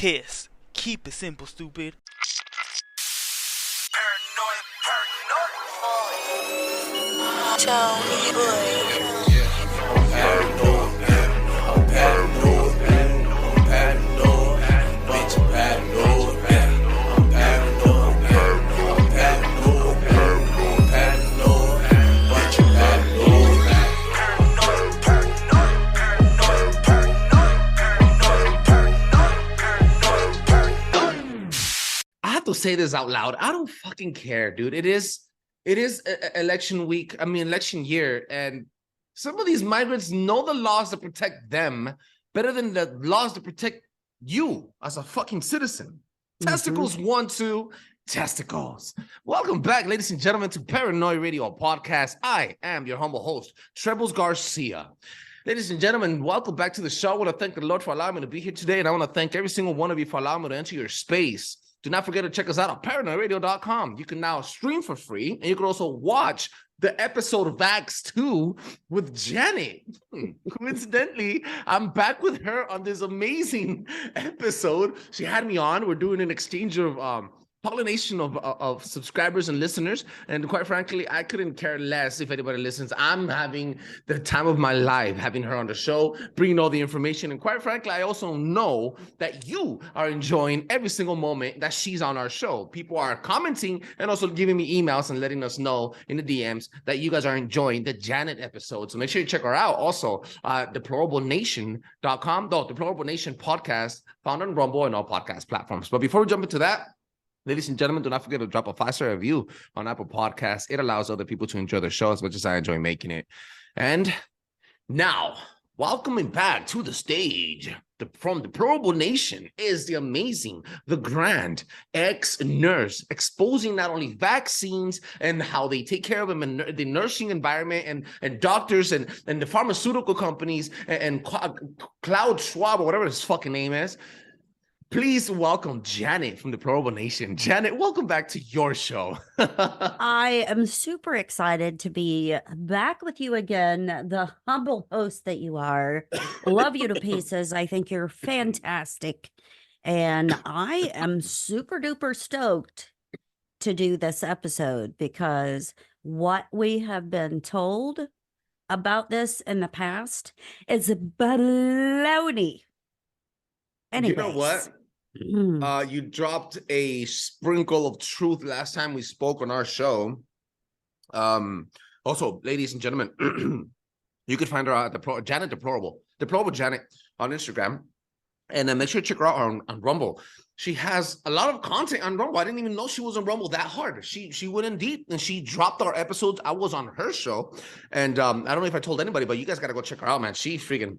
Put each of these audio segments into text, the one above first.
piss. Keep it simple, stupid. To say this out loud, I don't fucking care, dude. It is election week. I mean, election year, and some of these migrants know the laws that protect them better than the laws that protect you as a fucking citizen. Testicles 1, 2, testicles. Welcome back, ladies and gentlemen, to Paranoid Radio Podcast. I am your humble host, Trebles Garcia. Ladies and gentlemen, welcome back to the show. I want to thank the Lord for allowing me to be here today, and I want to thank every single one of you for allowing me to enter your space. Do not forget to check us out on paranoidradio.com. You can now stream for free, and you can also watch the episode of Vax 2 with Janet. Coincidentally, I'm back with her on this amazing episode. She had me on. We're doing an exchange of pollination of subscribers and listeners, and quite frankly, I couldn't care less if anybody listens. I'm having the time of my life having her on the show, bringing all the information, and quite frankly, I also know that you are enjoying every single moment that she's on our show. People are commenting and also giving me emails and letting us know in the DMs that you guys are enjoying the Janet episode, so make sure you check her out. Also, deplorablonation.com, the Deplorable Nation podcast, found on Rumble and all podcast platforms. But before we jump into that, ladies and gentlemen, do not forget to drop a 5-star review on Apple Podcasts. It allows other people to enjoy the show as much as I enjoy making it. And now, welcoming back to the stage from the Deplorable Nation is the amazing, the grand ex-nurse, exposing not only vaccines and how they take care of them in the nursing environment and doctors and the pharmaceutical companies and Cloud Schwab or whatever his fucking name is. Please welcome Janet from the Deplorable Nation. Janet, welcome back to your show. I am super excited to be back with you again, the humble host that you are. Love you to pieces. I think you're fantastic. And I am super duper stoked to do this episode because what we have been told about this in the past is baloney. Anyways. You know what? You dropped a sprinkle of truth last time we spoke on our show. Also, ladies and gentlemen, you could find her at Janet Deplorable Janet on Instagram, and make sure to check her out on Rumble. She has a lot of content on Rumble. I didn't even know she was on Rumble that hard. She went in deep and she dropped our episodes. I was on her show, and I don't know if I told anybody, but you guys got to go check her out, man. She freaking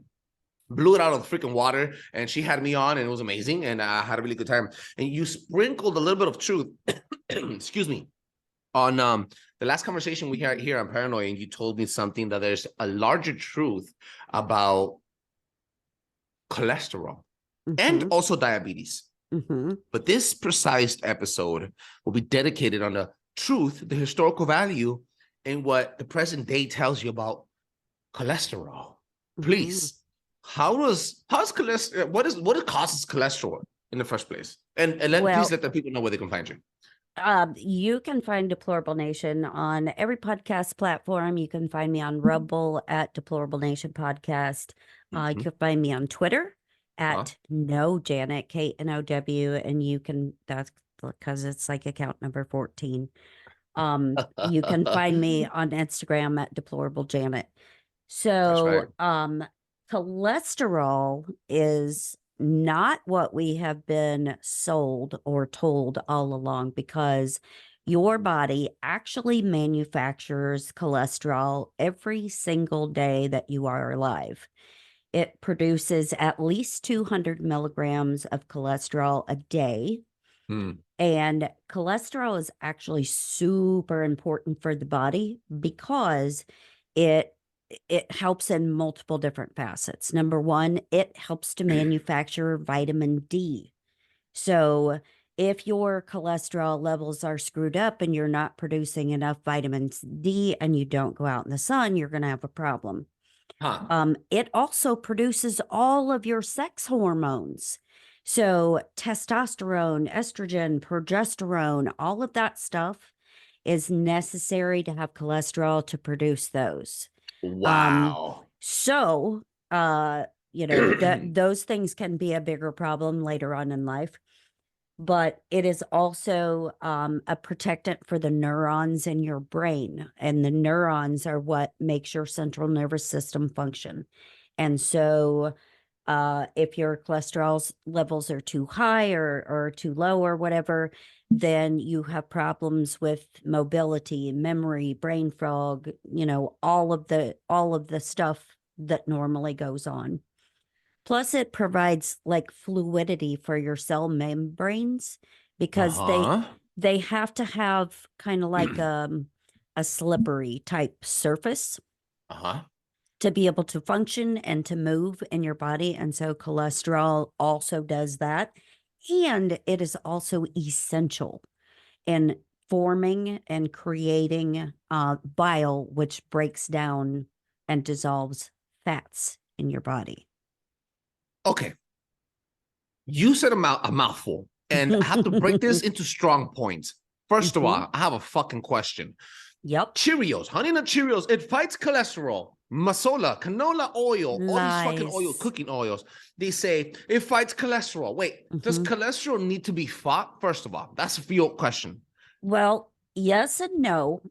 blew it out of the freaking water, and she had me on, and it was amazing, and I had a really good time. And you sprinkled a little bit of truth, excuse me, on the last conversation we had here on Paranoid, and you told me something that there's a larger truth about cholesterol and also diabetes. But this precise episode will be dedicated on the truth, the historical value, and what the present day tells you about cholesterol. Please. How's cholesterol? What causes cholesterol in the first place? And please let the people know where they can find you. You can find Deplorable Nation on every podcast platform. You can find me on Rumble at Deplorable Nation Podcast. You can find me on Twitter at No Janet, KNOW, and you can, that's because it's like account number 14. You can find me on Instagram at Deplorable Janet. So, cholesterol is not what we have been sold or told all along, because your body actually manufactures cholesterol every single day that you are alive. It produces at least 200 milligrams of cholesterol a day. And cholesterol is actually super important for the body because it helps in multiple different facets. Number one, it helps to manufacture vitamin D. So if your cholesterol levels are screwed up and you're not producing enough vitamin D and you don't go out in the sun, you're going to have a problem. It also produces all of your sex hormones. So testosterone, estrogen, progesterone, all of that stuff is necessary to have cholesterol to produce those. Um, Wow. so, uh, that those things can be a bigger problem later on in life, but it is also a protectant for the neurons in your brain, and the neurons are what makes your central nervous system function. And so, if your cholesterol levels are too high or too low or whatever, then you have problems with mobility, memory, brain fog, all of the stuff that normally goes on. Plus, it provides like fluidity for your cell membranes because Uh-huh. they have to have kind of like a slippery type surface Uh-huh. to be able to function and to move in your body. And so cholesterol also does that. And it is also essential in forming and creating bile, which breaks down and dissolves fats in your body. Okay. You said a mouthful, and I have to break this into strong points. First of all, I have a fucking question. Yep. Cheerios, Honey Nut Cheerios, it fights cholesterol. Masola, canola oil, all these fucking oil, Lies. cooking oils. They say it fights cholesterol. Wait, does cholesterol need to be fought? First of all, that's a real question. Well, yes and no,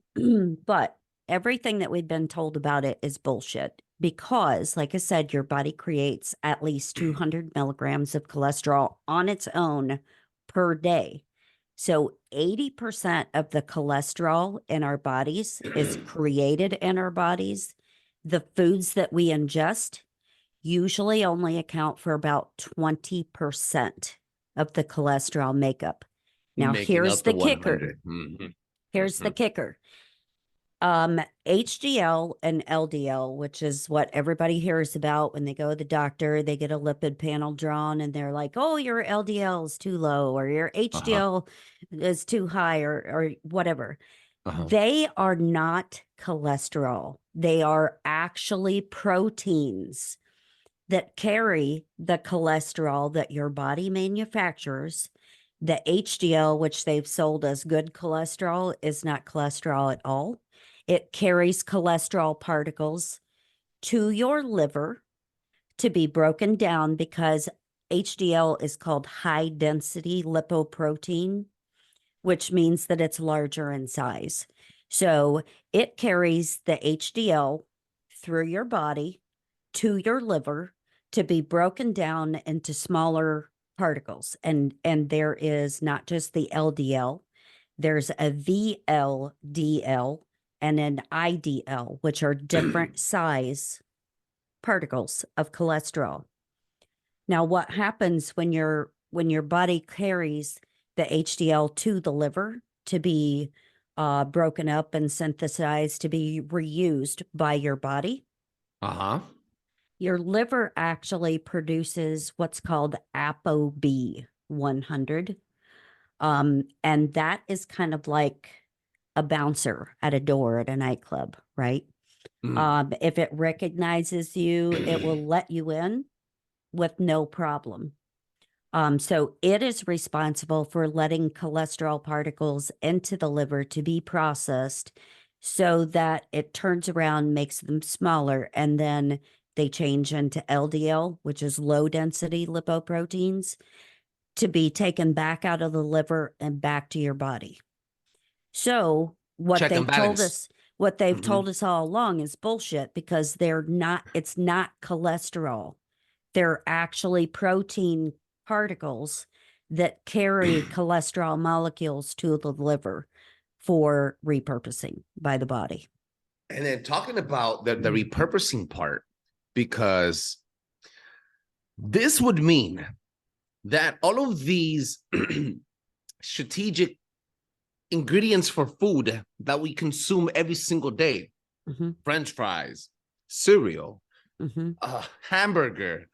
but everything that we've been told about it is bullshit because, like I said, your body creates at least 200 milligrams of cholesterol on its own per day. So 80% of the cholesterol in our bodies is created in our bodies. The foods that we ingest usually only account for about 20% of the cholesterol makeup. Now, Making here's up the the kicker. 100. Mm-hmm. Here's the kicker. HDL and LDL, which is what everybody hears about when they go to the doctor, they get a lipid panel drawn and they're like, oh, your LDL is too low or your HDL is too high or whatever. They are not cholesterol. They are actually proteins that carry the cholesterol that your body manufactures. The HDL, which they've sold as good cholesterol, is not cholesterol at all. It carries cholesterol particles to your liver to be broken down because HDL is called high density lipoprotein, which means that it's larger in size. So it carries the HDL through your body to your liver to be broken down into smaller particles. And there is not just the LDL, there's a VLDL and an IDL, which are different size particles of cholesterol. Now, what happens when your body carries the HDL to the liver to be broken up and synthesized to be reused by your body? Your liver actually produces what's called ApoB 100. And that is kind of like a bouncer at a door at a nightclub, right? If it recognizes you, it will let you in with no problem. So it is responsible for letting cholesterol particles into the liver to be processed so that it turns around, makes them smaller, and then they change into LDL, which is low density lipoproteins, to be taken back out of the liver and back to your body. So what they've told us all along is bullshit because it's not cholesterol. They're actually protein particles that carry cholesterol molecules to the liver for repurposing by the body. And then talking about the repurposing part, because this would mean that all of these strategic ingredients for food that we consume every single day, French fries, cereal, hamburger,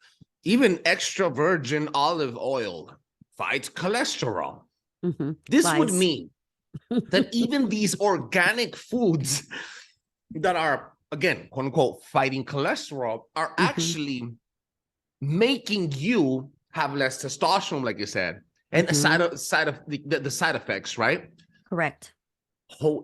even extra virgin olive oil fights cholesterol. This Lies. would mean that even these organic foods that are, again, quote unquote, fighting cholesterol are actually making you have less testosterone, like you said, and the side effects, right? Correct.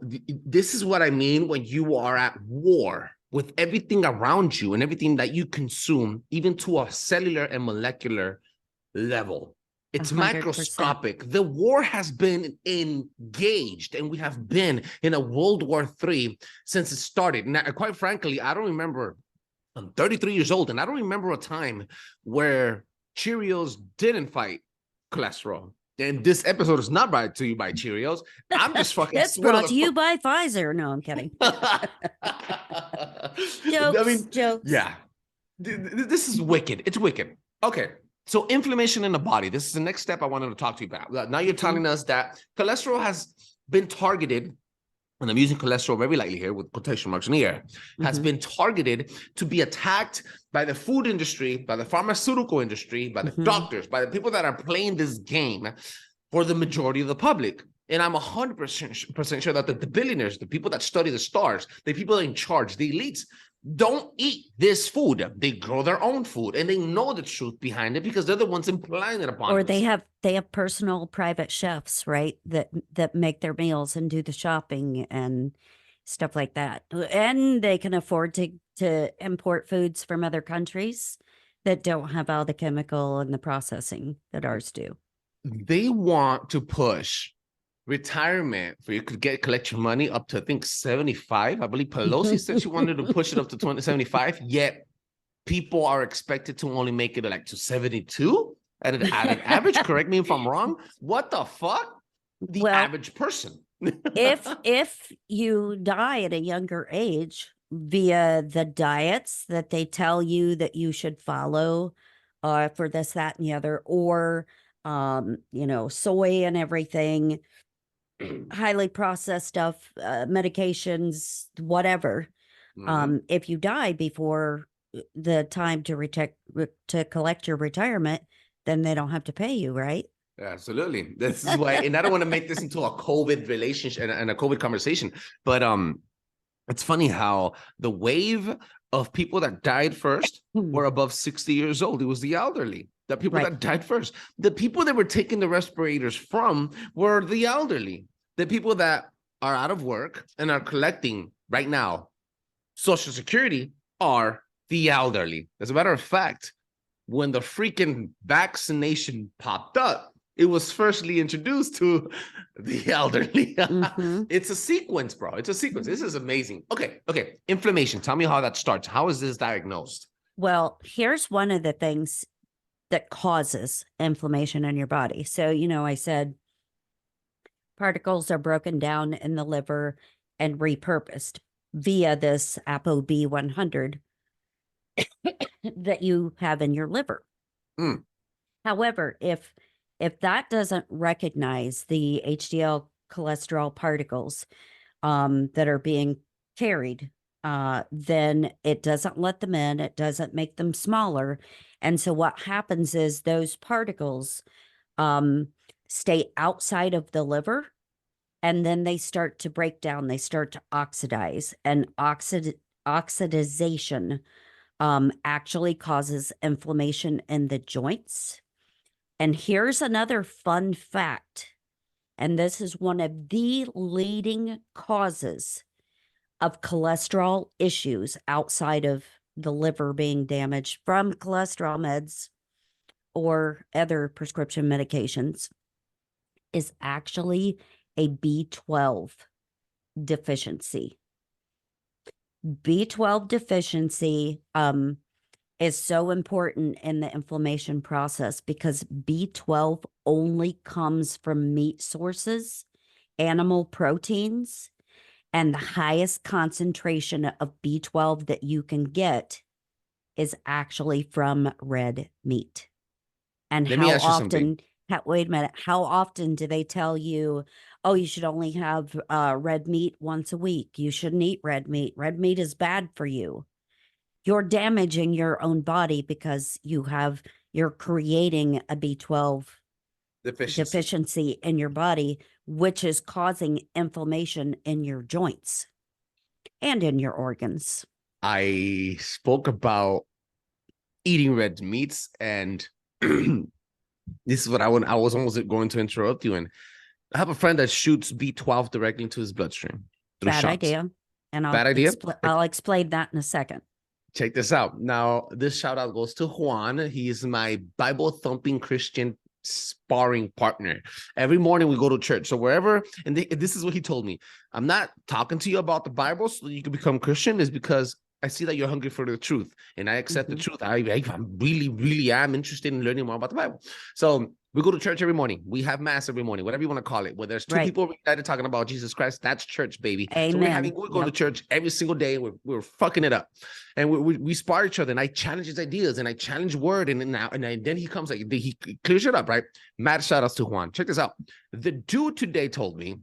This is what I mean when you are at war with everything around you and everything that you consume, even to a cellular and molecular level. It's 100%. microscopic. The war has been engaged, and we have been in a World War III since it started. Now, quite frankly, I don't remember. I'm 33 years old, and I don't remember a time where Cheerios didn't fight cholesterol. And this episode is not brought to you by Cheerios. I'm just fucking. It's brought to you by Pfizer. No, I'm kidding. Jokes. Yeah. This is wicked. It's wicked. Okay. So inflammation in the body. This is the next step I wanted to talk to you about. Now you're telling us that cholesterol has been targeted, and I'm using cholesterol very lightly here with quotation marks in the air, has been targeted to be attacked by the food industry, by the pharmaceutical industry, by the doctors, by the people that are playing this game for the majority of the public. And I'm 100% sure that the billionaires, the people that study the stars, the people in charge, the elites, don't eat this food. They grow their own food, and they know the truth behind it because they're the ones implying it upon us. Or they have personal private chefs, right? That make their meals and do the shopping and stuff like that. And they can afford to import foods from other countries that don't have all the chemical and the processing that ours do. They want to push retirement for you could collect your money up to, I think, 75. I believe Pelosi said she wanted to push it up to 75, yet people are expected to only make it like to 72 at an average. Correct me if I'm wrong. What the fuck? The average person. if you die at a younger age via the diets that they tell you that you should follow for this, that, and the other, or soy and everything, highly processed stuff, medications, whatever. If you die before the time to collect your retirement, then they don't have to pay you, right? Absolutely. This is why, and I don't want to make this into a COVID relationship and a COVID conversation, but it's funny how the wave of people that died first were above 60 years old. It was the elderly. The people that died first. The people that were taking the respirators from were the elderly. The people that are out of work and are collecting right now Social Security are the elderly. As a matter of fact, when the freaking vaccination popped up, it was firstly introduced to the elderly. It's a sequence, bro. It's a sequence. This is amazing. Okay. Inflammation. Tell me how that starts. How is this diagnosed? Well, here's one of the things that causes inflammation in your body. So, I said particles are broken down in the liver and repurposed via this ApoB100 that you have in your liver. However, if that doesn't recognize the HDL cholesterol particles that are being carried, then it doesn't let them in. It doesn't make them smaller. And so what happens is those particles stay outside of the liver, and then they start to break down. They start to oxidize, and oxidization actually causes inflammation in the joints. And here's another fun fact, and this is one of the leading causes of cholesterol issues outside of the liver being damaged from cholesterol meds or other prescription medications, is actually a B12 deficiency. B12 deficiency is so important in the inflammation process because B12 only comes from meat sources, animal proteins, and the highest concentration of B12 that you can get is actually from red meat. And wait a minute, how often do they tell you, oh, you should only have red meat once a week? You shouldn't eat red meat. Red meat is bad for you. You're damaging your own body because you're creating a B12 deficiency in your body, which is causing inflammation in your joints and in your organs. I spoke about eating red meats, and This is what I was almost going to interrupt you. And I have a friend that shoots B12 directly into his bloodstream through Bad shots. idea. And Bad idea. I'll explain that in a second. Check this out. Now, this shout out goes to Juan. He's my Bible thumping Christian sparring partner. Every morning we go to church. So wherever, and this is what he told me. I'm not talking to you about the Bible so that you can become Christian, is because I see that you're hungry for the truth, and I accept the truth. I really am interested in learning more about the Bible. So we go to church every morning. We have mass every morning, whatever you want to call it. Where there's two people reunited talking about Jesus Christ, that's church, baby. Amen. So we're going to church every single day. We're fucking it up, and we spar each other. And I challenge his ideas, and I challenge word, and then he comes like he clears it up, right? Mad shout outs to Juan. Check this out. The dude today told me,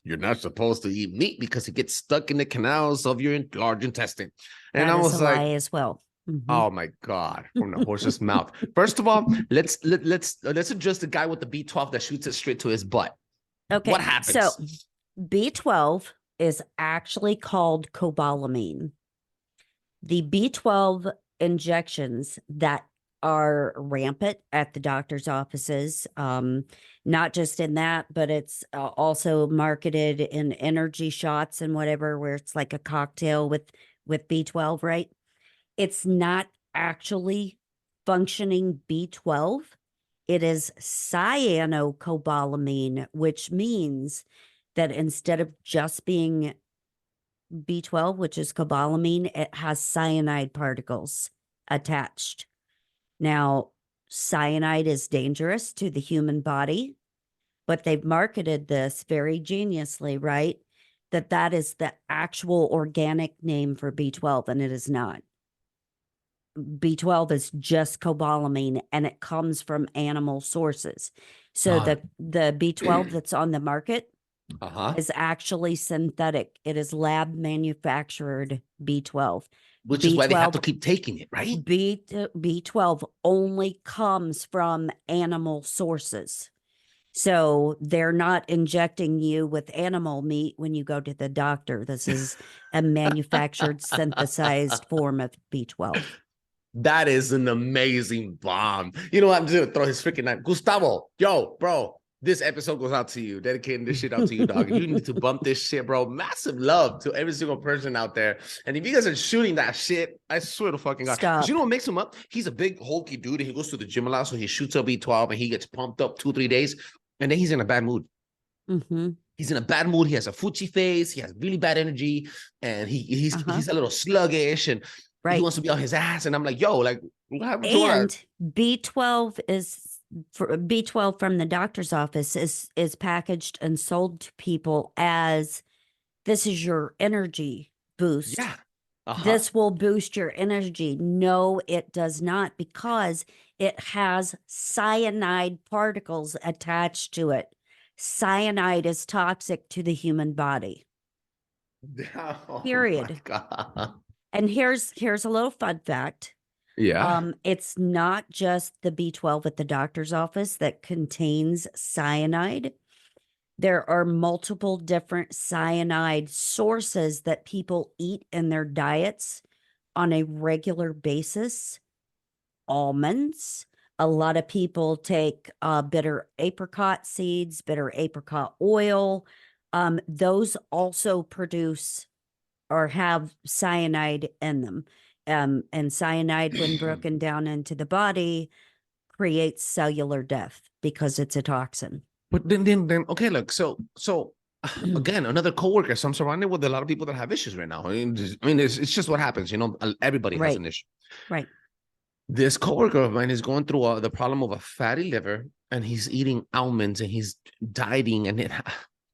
you're not supposed to eat meat because it gets stuck in the canals of your large intestine. And I was like, as well. Oh my God, from the horse's mouth. First of all, let's address the guy with the B12 that shoots it straight to his butt. Okay. What happens? So B12 is actually called cobalamin. The B12 injections that are rampant at the doctor's offices, not just in that, but it's also marketed in energy shots and whatever, where it's like a cocktail with B12, right? It's not actually functioning B12. It is cyanocobalamin, which means that instead of just being B12, which is cobalamin, it has cyanide particles attached. Now, cyanide is dangerous to the human body, but they've marketed this very geniusly, right? That is the actual organic name for B12, and it is not. B12 is just cobalamin, and it comes from animal sources. So the B12 that's on the market is actually synthetic. It is lab manufactured B12. Which is why they have to keep taking it, right? B12 only comes from animal sources. So they're not injecting you with animal meat when you go to the doctor. This is a manufactured, synthesized form of B12. That is an amazing bomb. You know what I'm doing? Throw his freaking knife. Gustavo, yo, bro, this episode goes out to you. Dedicating this shit out to you, dog. You need to bump this shit, bro. Massive love to every single person out there. And if you guys are shooting that shit, I swear to fucking God. Because you know what makes him up? He's a big, hulky dude, and he goes to the gym a lot, so he shoots up B12, and he gets pumped up 2-3 days, and then he's in a bad mood. He's in a bad mood. He has a fuchi face. He has really bad energy, and he's a little sluggish, and he wants to be on his ass. And I'm like, yo, like, what happened to our... B12 from the doctor's office is packaged and sold to people as, this is your energy boost. Yeah. This will boost your energy. No, it does not, because it has cyanide particles attached to it. Cyanide is toxic to the human body. Period. God. And here's a little fun fact. Yeah. It's not just the B12 at the doctor's office that contains cyanide. There are multiple different cyanide sources that people eat in their diets on a regular basis. Almonds. A lot of people take bitter apricot seeds, bitter apricot oil. Those also produce or have cyanide in them. And cyanide, when broken down into the body, creates cellular death because it's a toxin. But then, okay, look, so again, another coworker. So I'm surrounded with a lot of people that have issues right now. I mean, it's just what happens, you know. Everybody has an issue, right? This coworker of mine is going through the problem of a fatty liver, and he's eating almonds and he's dieting, and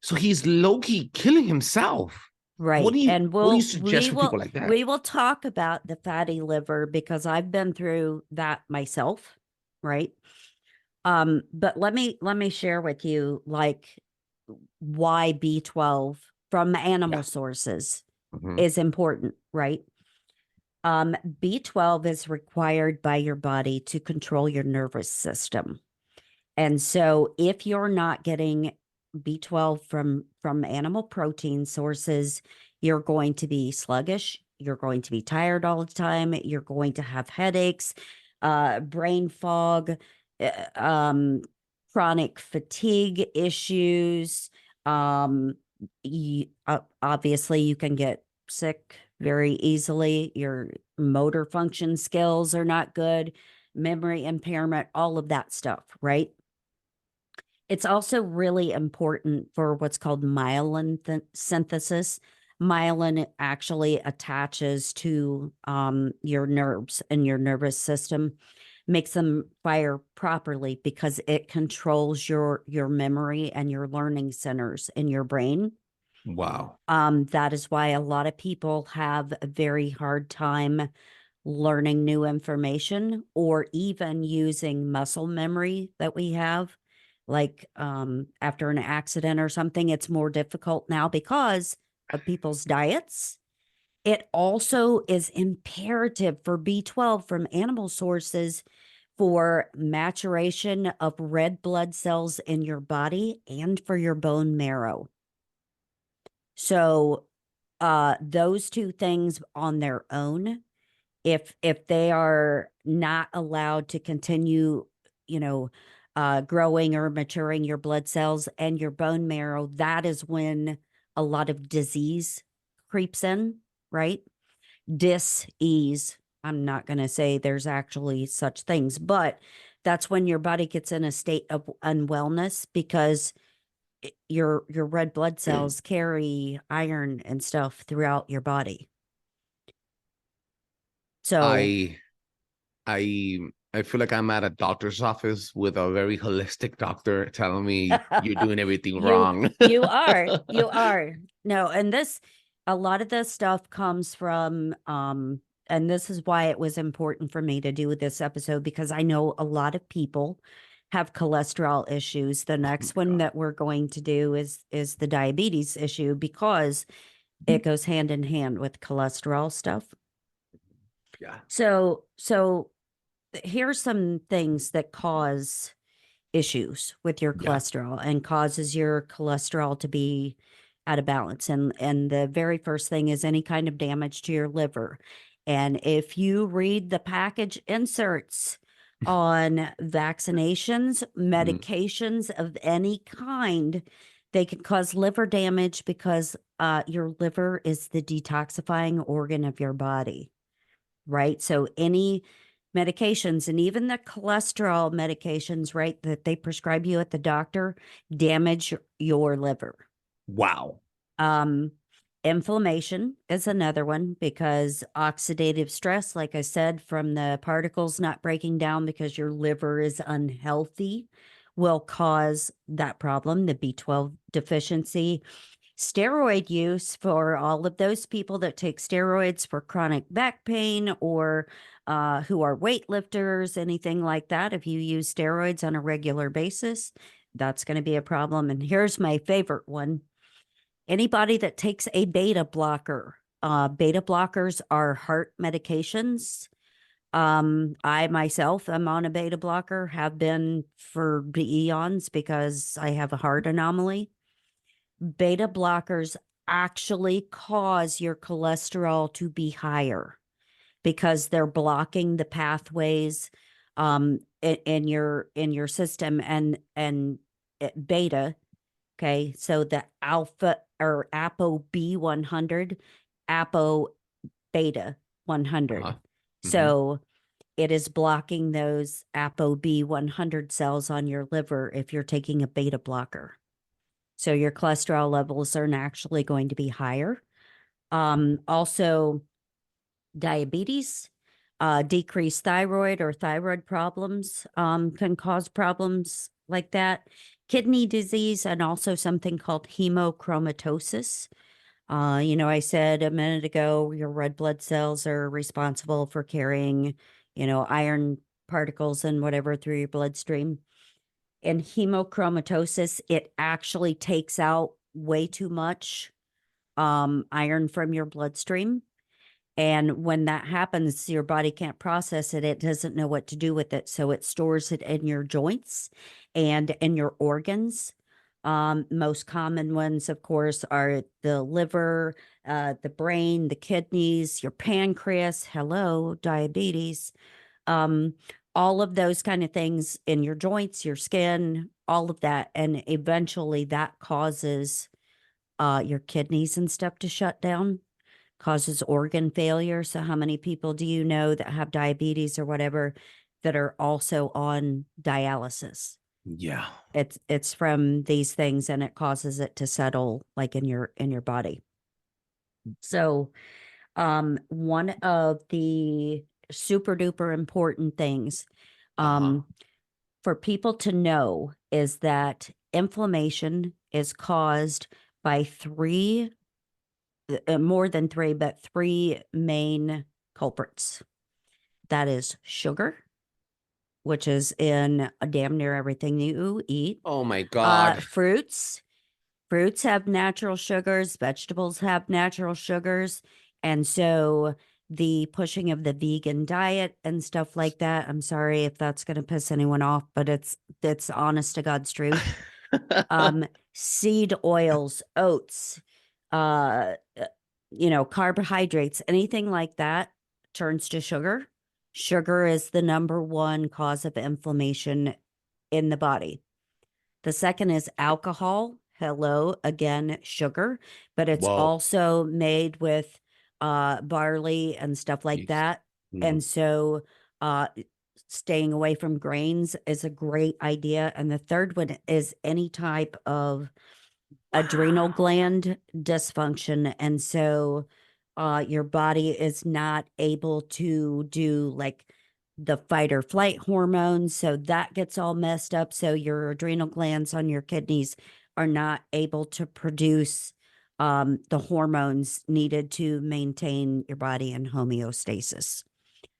so he's low-key killing himself. Right. What do you suggest for people like that? We will talk about the fatty liver because I've been through that myself. Right. But let me share with you, like, why B12 from animal sources is important, right? B12 is required by your body to control your nervous system. And so if you're not getting B12 from animal protein sources, you're going to be sluggish, you're going to be tired all the time, you're going to have headaches, brain fog, chronic fatigue issues. Obviously, you can get sick very easily. Your motor function skills are not good, memory impairment, all of that stuff, right? It's also really important for what's called myelin synthesis. Myelin actually attaches to your nerves and your nervous system, makes them fire properly because it controls your memory and your learning centers in your brain. Wow. That is why a lot of people have a very hard time learning new information or even using muscle memory that we have. Like after an accident or something, it's more difficult now because of people's diets. It also is imperative for B12 from animal sources for maturation of red blood cells in your body and for your bone marrow. So those two things on their own, if they are not allowed to continue, growing or maturing your blood cells and your bone marrow, that is when a lot of disease creeps in, right? Dis-ease. I'm not going to say there's actually such things, but that's when your body gets in a state of unwellness because your red blood cells carry iron and stuff throughout your body. So I I feel like I'm at a doctor's office with a very holistic doctor telling me you're doing everything wrong. you are. No, and a lot of this stuff comes from and this is why it was important for me to do this episode because I know a lot of people have cholesterol issues. The next one God. that we're going to do is the diabetes issue because it goes hand in hand with cholesterol stuff. Yeah. So here's some things that cause issues with your Yeah. cholesterol and causes your cholesterol to be out of balance. And the very first thing is any kind of damage to your liver. And if you read the package inserts on vaccinations, medications of any kind, they can cause liver damage because your liver is the detoxifying organ of your body, right? So any medications and even the cholesterol medications, right, that they prescribe you at the doctor damage your liver. Wow. Inflammation is another one because oxidative stress, like I said, from the particles not breaking down because your liver is unhealthy, will cause that problem, the B12 deficiency. Steroid use for all of those people that take steroids for chronic back pain or who are weightlifters, anything like that. If you use steroids on a regular basis, that's going to be a problem. And here's my favorite one. Anybody that takes a beta blocker, beta blockers are heart medications. I myself am on a beta blocker, have been for eons because I have a heart anomaly. Beta blockers actually cause your cholesterol to be higher because they're blocking the pathways in your system and beta. Okay, so the alpha or apo B100, apo beta 100. So it is blocking those apo B100 cells on your liver if you're taking a beta blocker. So your cholesterol levels are naturally going to be higher. Also, diabetes, decreased thyroid or thyroid problems can cause problems like that. Kidney disease and also something called hemochromatosis. I said a minute ago, your red blood cells are responsible for carrying, iron particles and whatever through your bloodstream. In hemochromatosis, it actually takes out way too much iron from your bloodstream. And when that happens, your body can't process it. It doesn't know what to do with it. So it stores it in your joints and in your organs. Most common ones, of course, are the liver, the brain, the kidneys, your pancreas. Hello, diabetes. all of those kind of things in your joints, your skin, all of that. And eventually that causes your kidneys and stuff to shut down, causes organ failure. So how many people do you know that have diabetes or whatever that are also on dialysis? Yeah. It's from these things, and it causes it to settle like in your body. So one of the super duper important things for people to know is that inflammation is caused by three, more than three, but three main culprits. That is sugar, which is in damn near everything you eat. Oh my God. Fruits have natural sugars, vegetables have natural sugars. And so the pushing of the vegan diet and stuff like that, I'm sorry if that's going to piss anyone off, but it's honest to God's truth. Seed oils, oats, uh, carbohydrates, anything like that turns to sugar. Sugar is the number one cause of inflammation in the body. The second is alcohol. Hello, again, sugar, but it's Whoa. also made with barley and stuff like Yeast. that. And so staying away from grains is a great idea. And the third one is any type of adrenal gland dysfunction. And so your body is not able to do like the fight or flight hormones. So that gets all messed up. So your adrenal glands on your kidneys are not able to produce the hormones needed to maintain your body in homeostasis.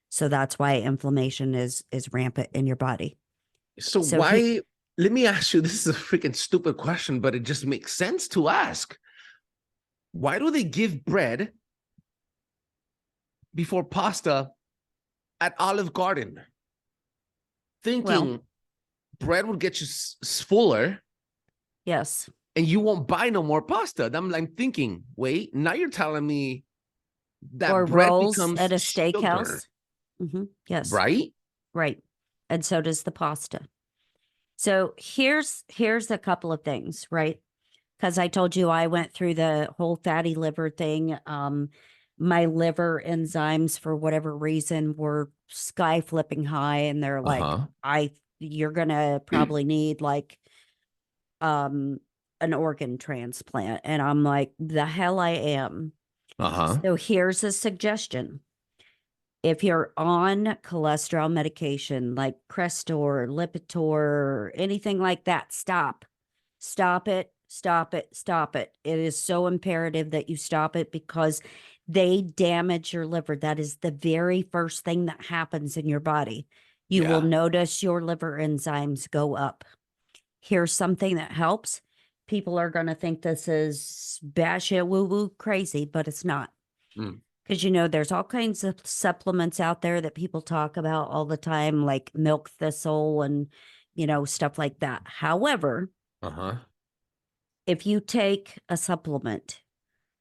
So that's why inflammation is rampant in your body. So why, let me ask you, this is a freaking stupid question, but it just makes sense to ask. Why do they give bread before pasta at Olive Garden? Thinking bread would get you fuller. Yes. And you won't buy no more pasta. I'm thinking, wait, now you're telling me that or bread rolls becomes at a sugar, steakhouse. Yes. right? Right. And so does the pasta. So here's a couple of things, right? Because I told you I went through the whole fatty liver thing. My liver enzymes, for whatever reason, were sky flipping high, and they're like, you're gonna probably need like an organ transplant. And I'm like, the hell I am. So here's a suggestion. If you're on cholesterol medication like Crestor, Lipitor, anything like that, stop it, stop it, stop it. It is so imperative that you stop it because they damage your liver. That is the very first thing that happens in your body. You will notice your liver enzymes go up. Here's something that helps. People are going to think this is batshit woo-woo crazy, but it's not. Because, there's all kinds of supplements out there that people talk about all the time, like milk thistle and, stuff like that. However, if you take a supplement,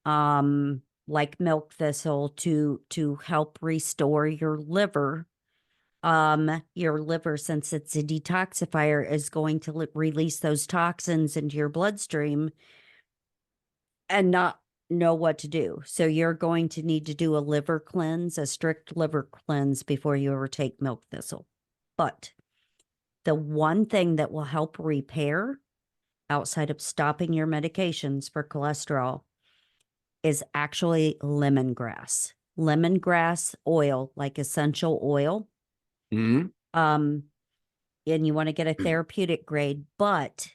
like milk thistle to help restore your liver, since it's a detoxifier, is going to release those toxins into your bloodstream and not know what to do. So you're going to need to do a liver cleanse, a strict liver cleanse before you ever take milk thistle. But the one thing that will help repair outside of stopping your medications for cholesterol is actually lemongrass. Lemongrass oil, like essential oil. And you want to get a therapeutic grade, but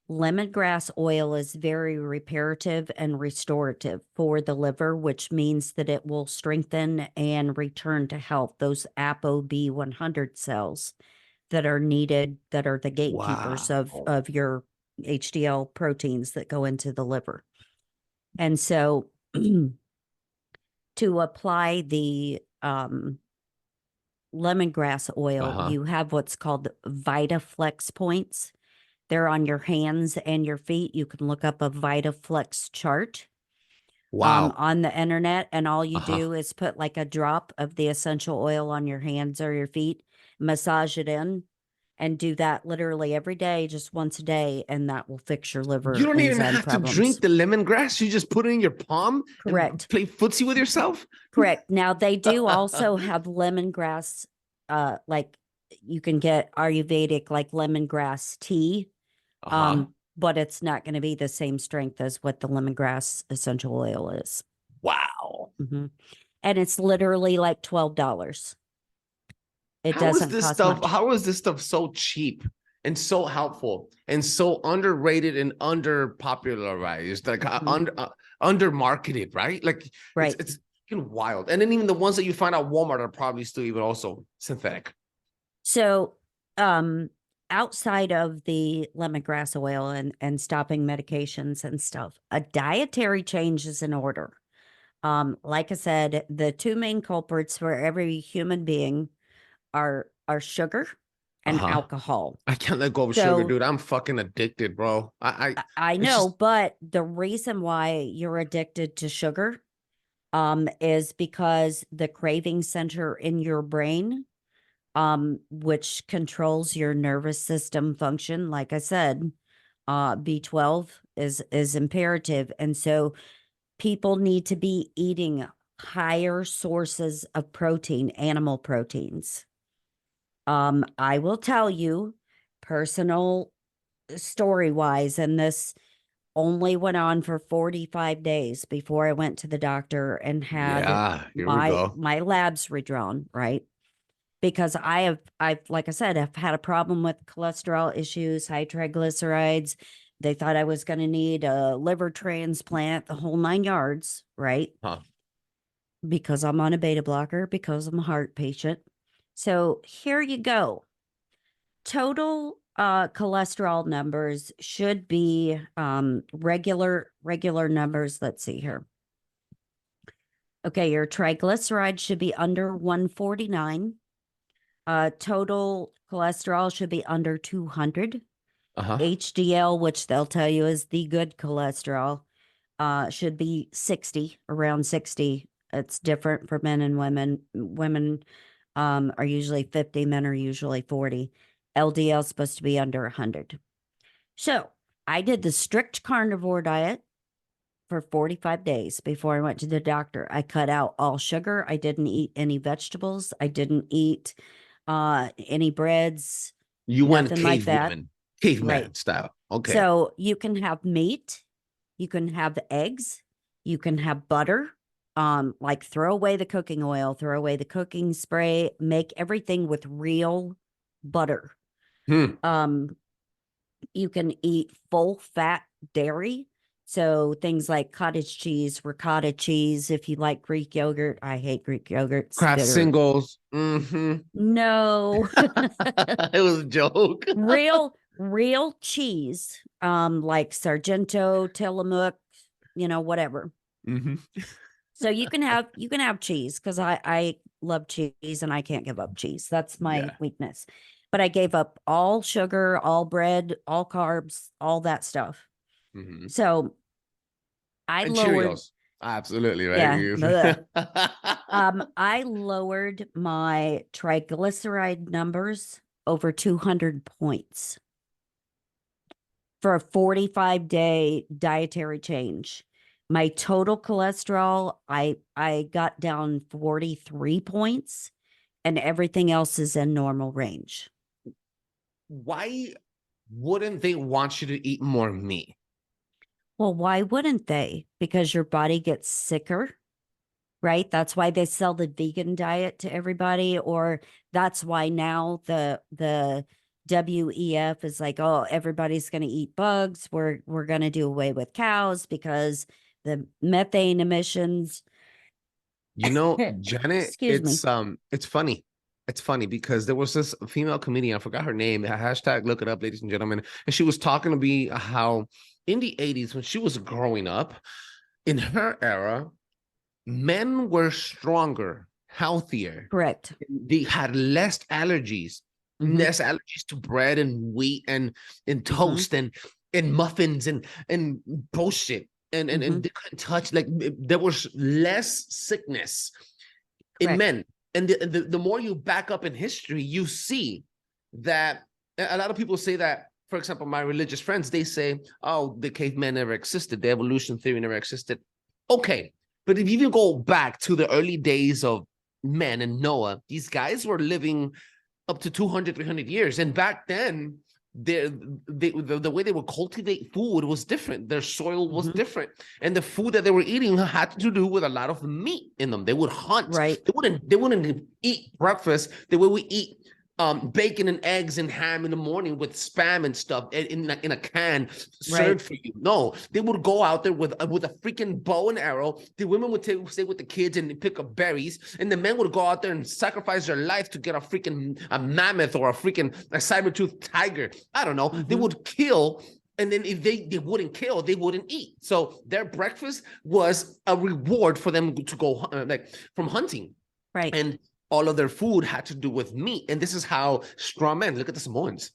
lemongrass oil is very reparative and restorative for the liver, which means that it will strengthen and return to health those ApoB100 cells that are needed, that are the gatekeepers of your HDL proteins that go into the liver. And so to apply the lemongrass oil, you have what's called VitaFlex points. They're on your hands and your feet. You can look up a VitaFlex chart on the internet, and all you do is put like a drop of the essential oil on your hands or your feet. massage it in, and do that literally every day, just once a day, and that will fix your liver You don't even enzyme have problems. to drink the lemongrass. You just put it in your palm Correct. and play footsie with yourself. Correct. Now they do also have lemongrass, like you can get Ayurvedic like lemongrass tea. But it's not going to be the same strength as what the lemongrass essential oil is. Wow. And it's literally like $12. It doesn't cost much. How is this stuff so cheap and so helpful and so underrated and under popularized, like under marketed, right? Like Right. it's wild. And then even the ones that you find at Walmart are probably still even also synthetic. So outside of the lemongrass oil and stopping medications and stuff, a dietary change is in order. Like I said, the two main culprits for every human being are sugar and alcohol. I can't let go of sugar, dude. I'm fucking addicted, bro. I know, but the reason why you're addicted to sugar is because the craving center in your brain, which controls your nervous system function, like I said, B12 is imperative. And so people need to be eating higher sources of protein, animal proteins. I will tell you, personal story-wise, and this only went on for 45 days before I went to the doctor and had my labs redrawn, right? Because I've like I said, I've had a problem with cholesterol issues, high triglycerides. They thought I was going to need a liver transplant, the whole 9 yards, right? Because I'm on a beta blocker, because I'm a heart patient. So here you go. Total cholesterol numbers should be regular numbers. Let's see here. Okay, your triglyceride should be under 149. Total cholesterol should be under 200. HDL, which they'll tell you is the good cholesterol, should be 60, around 60. It's different for men and women. Women are usually 50, men are usually 40. LDL is supposed to be under 100. So I did the strict carnivore diet for 45 days before I went to the doctor. I cut out all sugar. I didn't eat any vegetables. I didn't eat any breads. You went caveman style. Okay. So you can have meat, you can have eggs, you can have butter. Like throw away the cooking oil, throw away the cooking spray, make everything with real butter. You can eat full fat dairy. So things like cottage cheese, ricotta cheese. If you like Greek yogurt, I hate Greek yogurt. Kraft singles. No. It was a joke. real cheese. Like Sargento, Tillamook, whatever. So you can have cheese, because I love cheese and I can't give up cheese. That's my weakness. But I gave up all sugar, all bread, all carbs, all that stuff. So I lowered Cheerios. Absolutely, right? Yeah. I lowered my triglyceride numbers over 200 points for a 45-day dietary change. My total cholesterol, I got down 43 points, and everything else is in normal range. Why wouldn't they want you to eat more meat? Well, why wouldn't they? Because your body gets sicker, right? That's why they sell the vegan diet to everybody, or that's why now the WEF is like, oh, everybody's going to eat bugs. We're going to do away with cows because the methane emissions. Janet, it's funny. It's funny because there was this female comedian, I forgot her name, hashtag look it up, ladies and gentlemen. And she was talking to me how in the 80s, when she was growing up, in her era, men were stronger, healthier. Correct. They had less allergies to bread and wheat and toast and muffins and bullshit. And they couldn't touch, like there was less sickness in men. And the more you back up in history, you see that a lot of people say that, for example, my religious friends, they say, oh, the caveman never existed. The evolution theory never existed. Okay. But if you even go back to the early days of men and Noah, these guys were living up to 200, 300 years. And back then, the way they would cultivate food was different. Their soil was different. And the food that they were eating had to do with a lot of meat in them. They would hunt. Right. They wouldn't eat breakfast the way we eat bacon and eggs and ham in the morning with spam and stuff in a can served for you. No, they would go out there with a freaking bow and arrow. The women would stay with the kids and pick up berries, and the men would go out there and sacrifice their life to get a mammoth or a saber-toothed tiger. I don't know. They would kill. And then if they wouldn't kill, they wouldn't eat. So their breakfast was a reward for them to go from hunting. Right. And all of their food had to do with meat. And this is how strong men, look at the Samoans.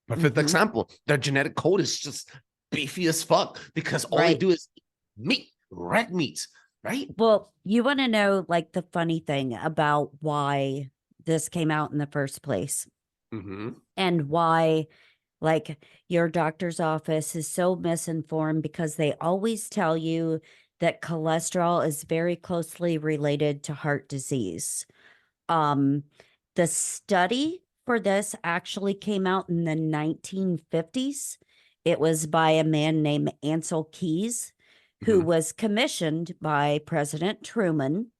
Perfect example. Their genetic code is just beefy as fuck because all they do is meat, red meat, right? Well, you want to know like the funny thing about why this came out in the first place and why like your doctor's office is so misinformed, because they always tell you that cholesterol is very closely related to heart disease. The study for this actually came out in the 1950s. It was by a man named Ansel Keys, who was commissioned by President Truman,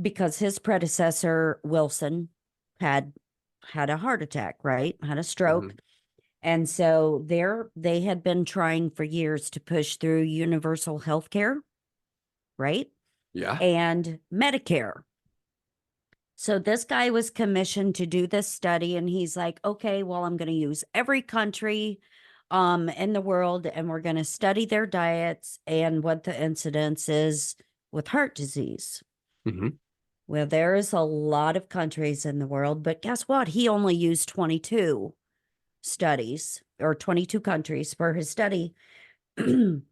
because his predecessor, Wilson, had a heart attack, right? Had a stroke. And so they had been trying for years to push through universal health care, right? Yeah. And Medicare. So this guy was commissioned to do this study, and he's like, okay, well, I'm going to use every country in the world, and we're going to study their diets and what the incidence is with heart disease. Well, there is a lot of countries in the world, but guess what? He only used 22 studies or 22 countries for his study. And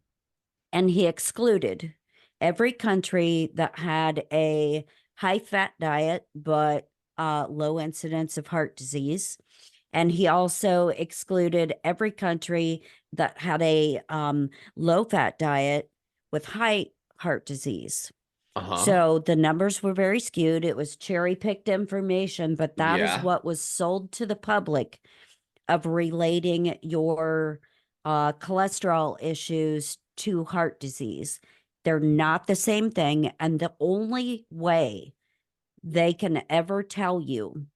he excluded every country that had a high fat diet, but low incidence of heart disease. And he also excluded every country that had a low fat diet with high heart disease. So the numbers were very skewed. It was cherry picked information, but that is what was sold to the public of relating your cholesterol issues to heart disease. They're not the same thing. And the only way they can ever tell you,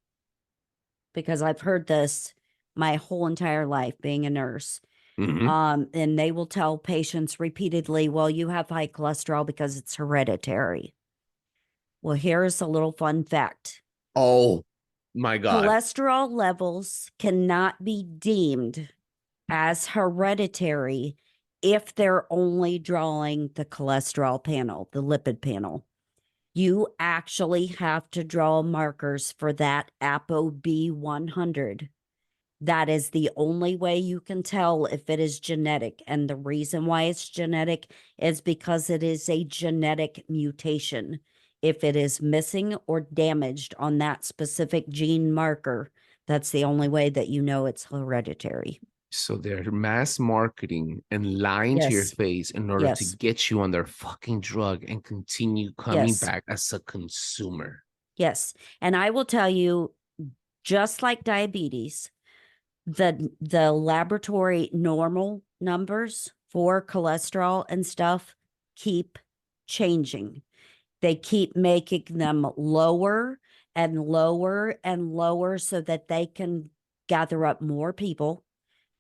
because I've heard this my whole entire life being a nurse, and they will tell patients repeatedly, well, you have high cholesterol because it's hereditary. Well, here's a little fun fact. Oh, my God. Cholesterol levels cannot be deemed as hereditary if they're only drawing the cholesterol panel, the lipid panel. You actually have to draw markers for that ApoB100. That is the only way you can tell if it is genetic. And the reason why it's genetic is because it is a genetic mutation. If it is missing or damaged on that specific gene marker, that's the only way that you know it's hereditary. So they're mass marketing and lying to your face in order to get you on their fucking drug and continue coming back as a consumer. Yes. And I will tell you, just like diabetes, the laboratory normal numbers for cholesterol and stuff keep changing. They keep making them lower and lower and lower so that they can gather up more people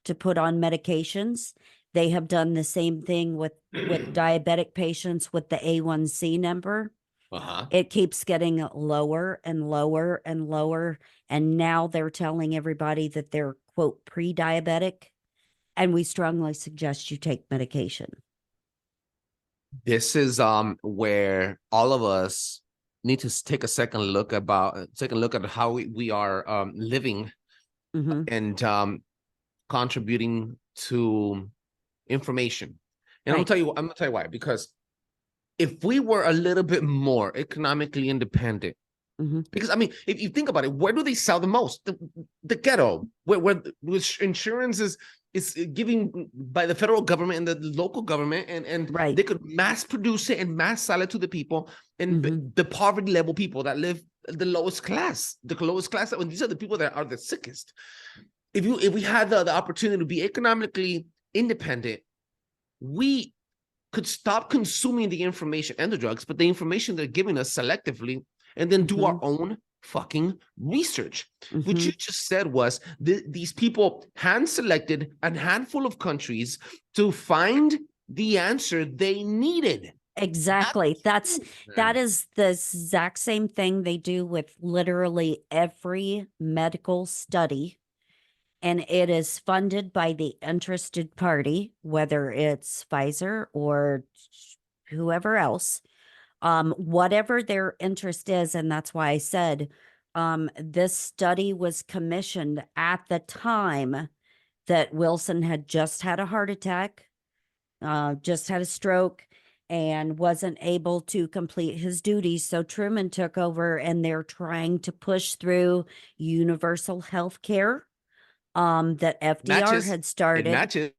to put on medications. They have done the same thing with diabetic patients with the A1C number. It keeps getting lower and lower and lower. And now they're telling everybody that they're, quote, pre-diabetic. And we strongly suggest you take medication. This is where all of us need to take a second look at how we are living and contributing to information. And I'm gonna tell you why. Because if we were a little bit more economically independent, Mm-hmm. because I mean, if you think about it, where do they sell the most? The ghetto, where insurance is giving by the federal government and the local government, and Right. they could mass produce it and mass sell it to the people and the poverty level people that live the lowest class, when these are the people that are the sickest. If we had the opportunity to be economically independent, we could stop consuming the information and the drugs, but the information they're giving us selectively, and then do our own fucking research. What you just said was these people hand-selected a handful of countries to find the answer they needed. Exactly. That is the exact same thing they do with literally every medical study. And it is funded by the interested party, whether it's Pfizer or whoever else, whatever their interest is. And that's why I said this study was commissioned at the time that Wilson had just had a heart attack, just had a stroke, and wasn't able to complete his duties. So Truman took over, and they're trying to push through universal health care that FDR had started. It matches.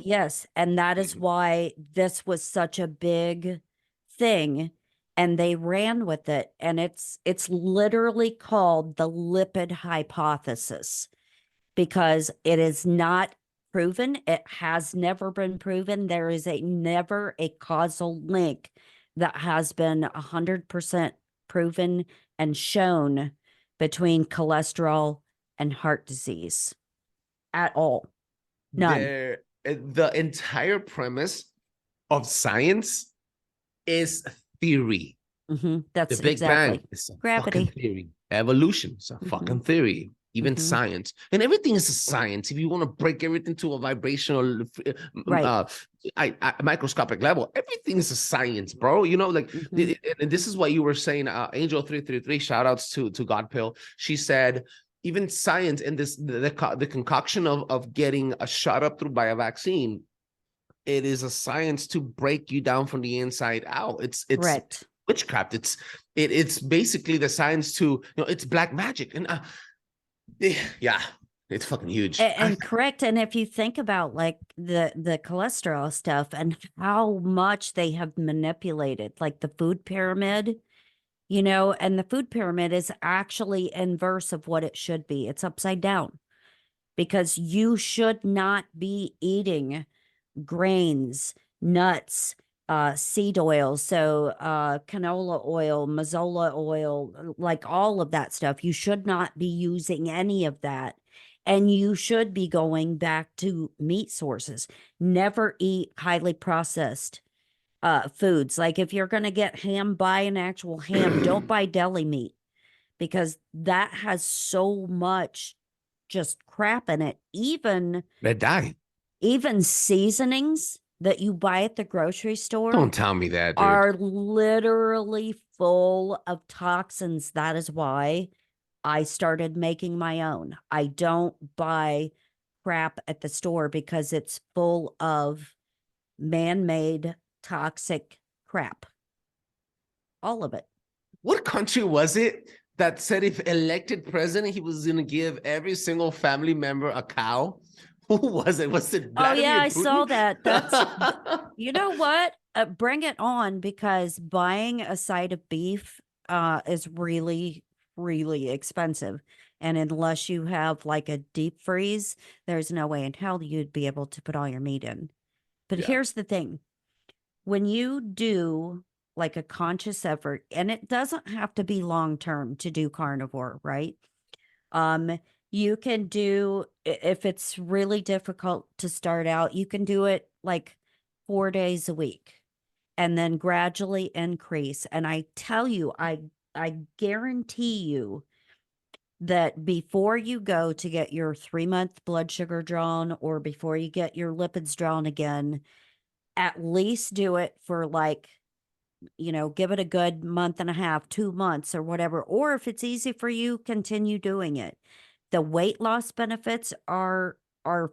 Yes, and that is why this was such a big thing, and they ran with it, and it's literally called the lipid hypothesis because it is not proven. It has never been proven. There is never a causal link that has been 100% proven and shown between cholesterol and heart disease at all. None. The entire premise of science is theory. That's the Big exactly. Bang is a Gravity. fucking theory. Evolution is a fucking theory. Even science, and everything is a science. If you want to break everything to a vibrational, microscopic level, everything is a science, bro. You know, like, and this is what you were saying. Angel 333, shout outs to Godpill. She said, even science and the concoction of getting a shot up through by a vaccine, it is a science to break you down from the inside out. It's correct. Witchcraft. It's basically the science to, it's black magic. And yeah, it's fucking huge. And correct. And if you think about like the cholesterol stuff and how much they have manipulated, like the food pyramid, and the food pyramid is actually inverse of what it should be. It's upside down because you should not be eating grains, nuts, seed oil, so canola oil, mazola oil, like all of that stuff. You should not be using any of that. And you should be going back to meat sources. Never eat highly processed foods. Like if you're going to get ham, buy an actual ham. Don't buy deli meat because that has so much just crap in it. Even seasonings that you buy at the grocery store. Don't tell me that, dude. Are literally full of toxins. That is why I started making my own. I don't buy crap at the store because it's full of man-made toxic crap. All of it. What country was it that said if elected president, he was going to give every single family member a cow? Who was it? Was it Vladimir Putin? I saw that. That's, you know what? Bring it on, because buying a side of beef is really, really expensive. And unless you have like a deep freeze, there's no way in hell you'd be able to put all your meat in. But here's the thing. When you do like a conscious effort, and it doesn't have to be long-term to do carnivore, right? You can do, if it's really difficult to start out, you can do it like 4 days a week and then gradually increase. And I tell you, I guarantee you that before you go to get your 3-month blood sugar drawn, or before you get your lipids drawn again, at least do it for like, give it a good month and a half, 2 months or whatever. Or if it's easy for you, continue doing it. The weight loss benefits are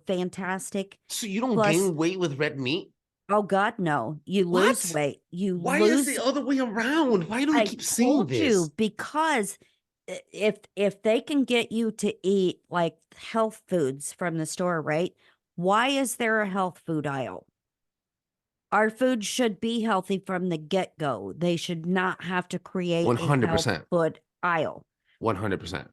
fantastic. So you don't gain weight with red meat? Oh God, no. You lose What? weight. You Why is lose. the other way around? Why do we I keep seeing told this? you, because if they can get you to eat like health foods from the store, right? Why is there a health food aisle? Our food should be healthy from the get-go. They should not have to create a health 100%. food aisle. 100%.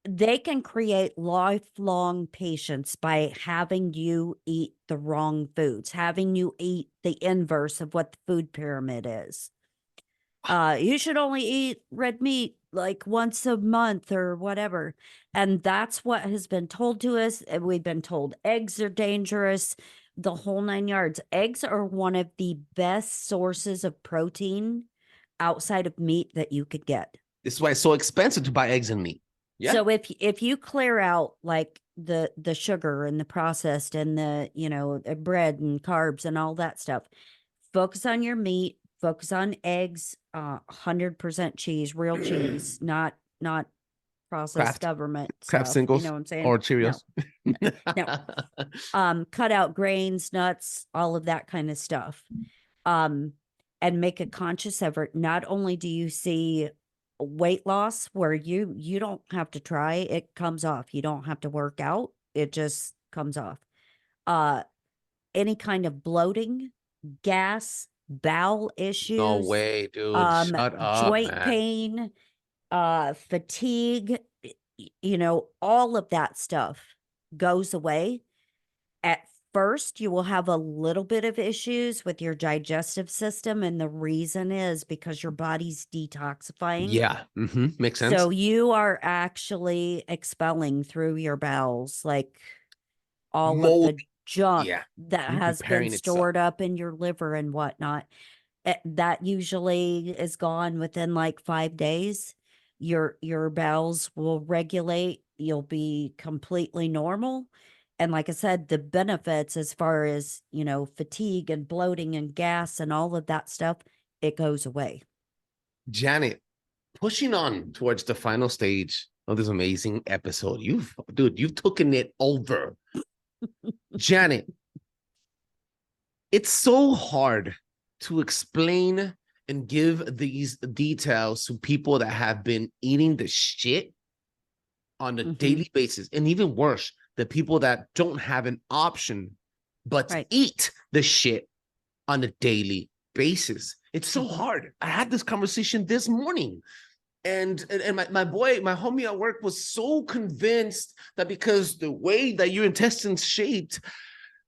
They can create lifelong patients by having you eat the wrong foods, having you eat the inverse of what the food pyramid is. You should only eat red meat like once a month or whatever. And that's what has been told to us. And we've been told eggs are dangerous, the whole 9 yards. Eggs are one of the best sources of protein outside of meat that you could get. This is why it's so expensive to buy eggs and meat. Yeah. So if you clear out like the sugar and the processed and the bread and carbs and all that stuff, focus on your meat, focus on eggs, 100% cheese, real cheese, not processed government Kraft stuff. You singles know what I'm saying? or Cheerios. No. Cut out grains, nuts, all of that kind of stuff. And make a conscious effort. Not only do you see weight loss where you don't have to try, it comes off. You don't have to work out. It just comes off. Any kind of bloating, gas, bowel issues. No way, dude. Shut up, joint man. pain, fatigue, all of that stuff goes away. At first, you will have a little bit of issues with your digestive system, and the reason is because your body's detoxifying. Yeah, makes sense. So you are actually expelling through your bowels like all of the junk that has been stored up in your liver and whatnot. That usually is gone within like 5 days. Your bowels will regulate. You'll be completely normal. And like I said, the benefits as far as, fatigue and bloating and gas and all of that stuff, it goes away. Janet, pushing on towards the final stage of this amazing episode. You've taken it over. Janet, it's so hard to explain and give these details to people that have been eating the shit on a daily basis. And even worse, the people that don't have an option but to eat the shit on a daily basis. It's so hard. I had this conversation this morning. And my homie at work was so convinced that because the way that your intestines shaped,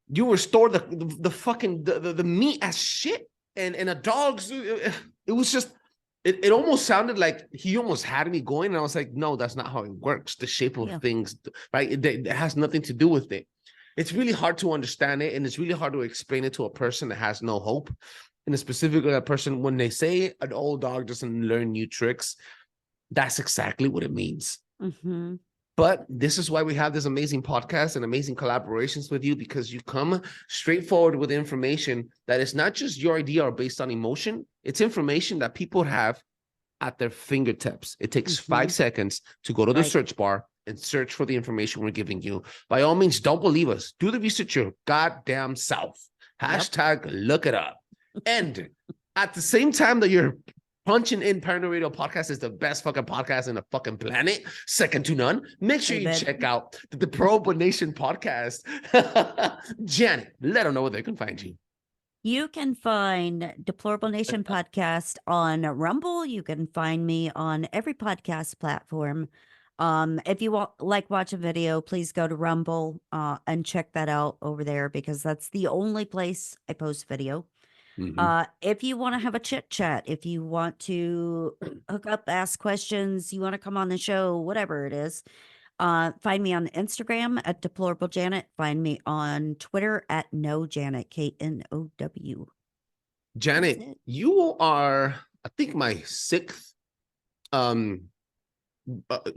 you restore the meat as shit. And a dog's, it was just, it almost sounded like he almost had me going. And I was like, no, that's not how it works. The shape of things, right? It has nothing to do with it. It's really hard to understand it. And it's really hard to explain it to a person that has no hope. And specifically a person, when they say an old dog doesn't learn new tricks, that's exactly what it means. But this is why we have this amazing podcast and amazing collaborations with you, because you come straightforward with information that is not just your idea or based on emotion. It's information that people have at their fingertips. It takes 5 seconds to go to the search bar and search for the information we're giving you. By all means, don't believe us. Do the research your goddamn self. Hashtag look it up. And at the same time that you're punching in Paranoid Radio Podcast is the best fucking podcast in the fucking planet, second to none, make sure you check out the Deplorable Nation podcast. Janet, let them know where they can find you. You can find Deplorable Nation podcast on Rumble. You can find me on every podcast platform. If you watch a video, please go to Rumble and check that out over there, because that's the only place I post video. If you want to have a chit chat, if you want to hook up, ask questions, you want to come on the show, whatever it is, find me on Instagram at Deplorable Janet. Find me on Twitter at No Janet, KNOW. Janet, you are, I think, my 6th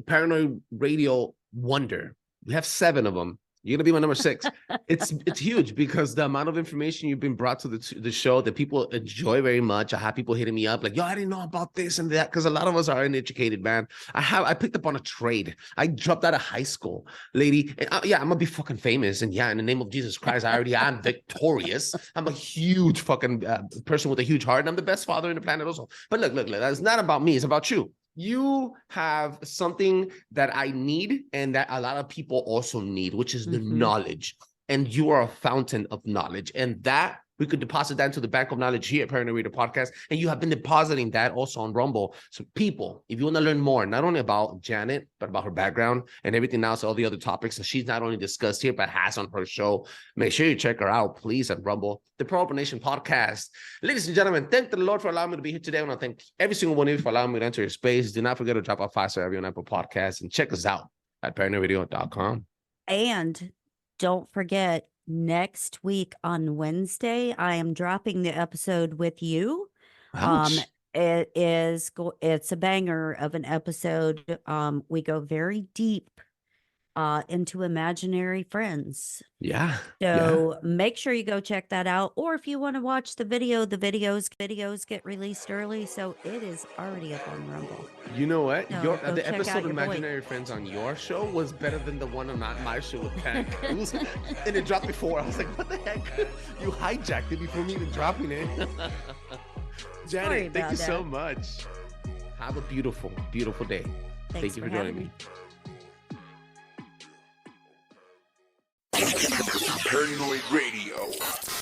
Paranoid Radio wonder. We have 7 of them. You're gonna be my number 6. It's huge because the amount of information you've been brought to the show that people enjoy very much. I have people hitting me up like, yo, I didn't know about this and that, because a lot of us are uneducated, man. I picked up on a trade. I dropped out of high school, lady. And yeah, I'm gonna be fucking famous. And yeah, in the name of Jesus Christ, I already am victorious. I'm a huge fucking person with a huge heart, and I'm the best father in the planet also. But look, that's not about me. It's about you. You have something that I need and that a lot of people also need, which is the knowledge. And you are a fountain of knowledge. And that we could deposit that into the bank of knowledge here at Paranoid Reader Podcast. And you have been depositing that also on Rumble. So people, if you want to learn more, not only about Janet, but about her background and everything else, all the other topics that she's not only discussed here, but has on her show, make sure you check her out, please, at Rumble, the Deplorable Nation Podcast. Ladies and gentlemen, thank the Lord for allowing me to be here today. I want to thank every single one of you for allowing me to enter your space. Do not forget to drop a 5-star review on Apple Podcasts and check us out at paranoidradio.com. And don't forget, next week on Wednesday, I am dropping the episode with you. Ouch. It's a banger of an episode. We go very deep into imaginary friends. Yeah. So make sure you go check that out. Or if you want to watch the videos get released early. So it is already up on Rumble. You know what? So The episode of Imaginary Friends on your show was better than the one on my show with Ken. And it dropped before. I was like, what the heck? You hijacked it before me even dropping it. Janet, thank you so much. Have a beautiful, beautiful day. Thanks Thank you for joining me. Paranoid Radio.